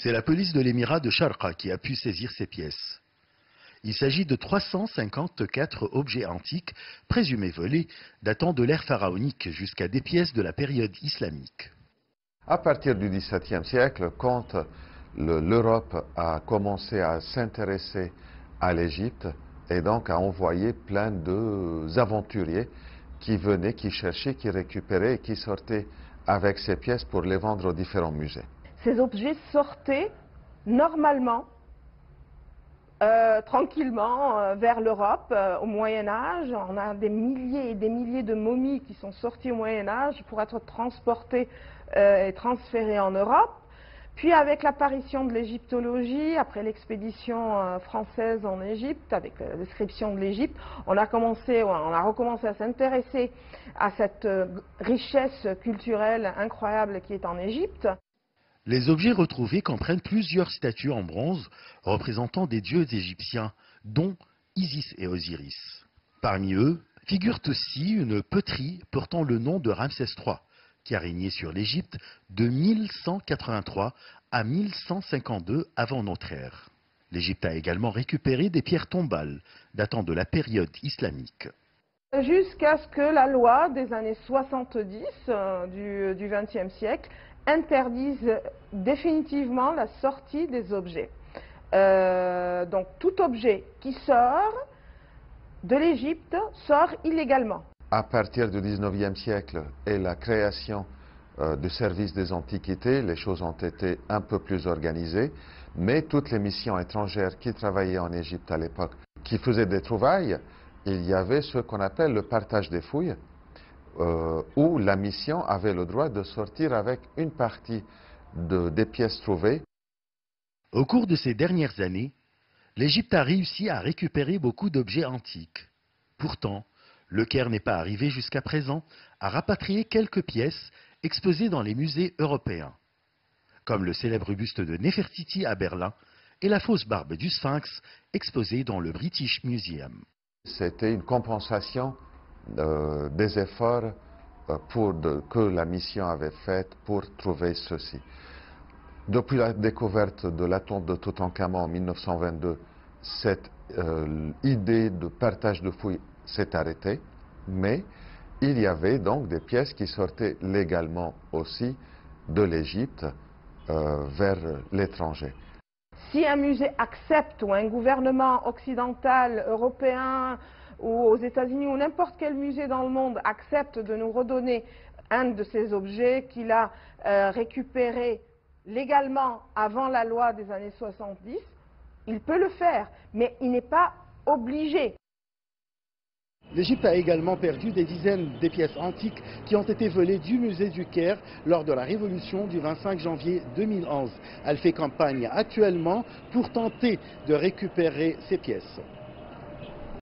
C'est la police de l'émirat de Sharqa qui a pu saisir ces pièces. Il s'agit de 354 objets antiques, présumés volés, datant de l'ère pharaonique jusqu'à des pièces de la période islamique. À partir du XVIIe siècle, quand l'Europe a commencé à s'intéresser à l'Égypte et donc à envoyer plein d'aventuriers qui venaient, qui cherchaient, qui récupéraient et qui sortaient avec ces pièces pour les vendre aux différents musées. Ces objets sortaient normalement, tranquillement, vers l'Europe au Moyen-Âge. On a des milliers et des milliers de momies qui sont sorties au Moyen-Âge pour être transportées et transférées en Europe. Puis avec l'apparition de l'égyptologie, après l'expédition française en Égypte, avec la description de l'Égypte, on a recommencé à s'intéresser à cette richesse culturelle incroyable qui est en Égypte. Les objets retrouvés comprennent plusieurs statues en bronze représentant des dieux égyptiens, dont Isis et Osiris. Parmi eux figure aussi une poterie portant le nom de Ramsès III, qui a régné sur l'Égypte de 1183 à 1152 avant notre ère. L'Égypte a également récupéré des pierres tombales datant de la période islamique. Jusqu'à ce que la loi des années 70 du XXe siècle interdise définitivement la sortie des objets. Donc tout objet qui sort de l'Égypte sort illégalement. À partir du XIXe siècle et la création du service des antiquités, les choses ont été un peu plus organisées, mais toutes les missions étrangères qui travaillaient en Égypte à l'époque, qui faisaient des trouvailles, il y avait ce qu'on appelle le partage des fouilles, où la mission avait le droit de sortir avec une partie des pièces trouvées. Au cours de ces dernières années, l'Égypte a réussi à récupérer beaucoup d'objets antiques. Pourtant, le Caire n'est pas arrivé jusqu'à présent à rapatrier quelques pièces exposées dans les musées européens, comme le célèbre buste de Néfertiti à Berlin et la fausse barbe du Sphinx exposée dans le British Museum. C'était une compensation des efforts que la mission avait fait pour trouver ceci. Depuis la découverte de la tombe de Toutankhamon en 1922, cette idée de partage de fouilles s'est arrêtée, mais il y avait donc des pièces qui sortaient légalement aussi de l'Égypte vers l'étranger. Si un musée accepte, ou un gouvernement occidental, européen, ou aux États-Unis, ou n'importe quel musée dans le monde accepte de nous redonner un de ces objets qu'il a récupéré légalement avant la loi des années 70, il peut le faire, mais il n'est pas obligé. L'Égypte a également perdu des dizaines de pièces antiques qui ont été volées du musée du Caire lors de la révolution du 25 janvier 2011. Elle fait campagne actuellement pour tenter de récupérer ces pièces.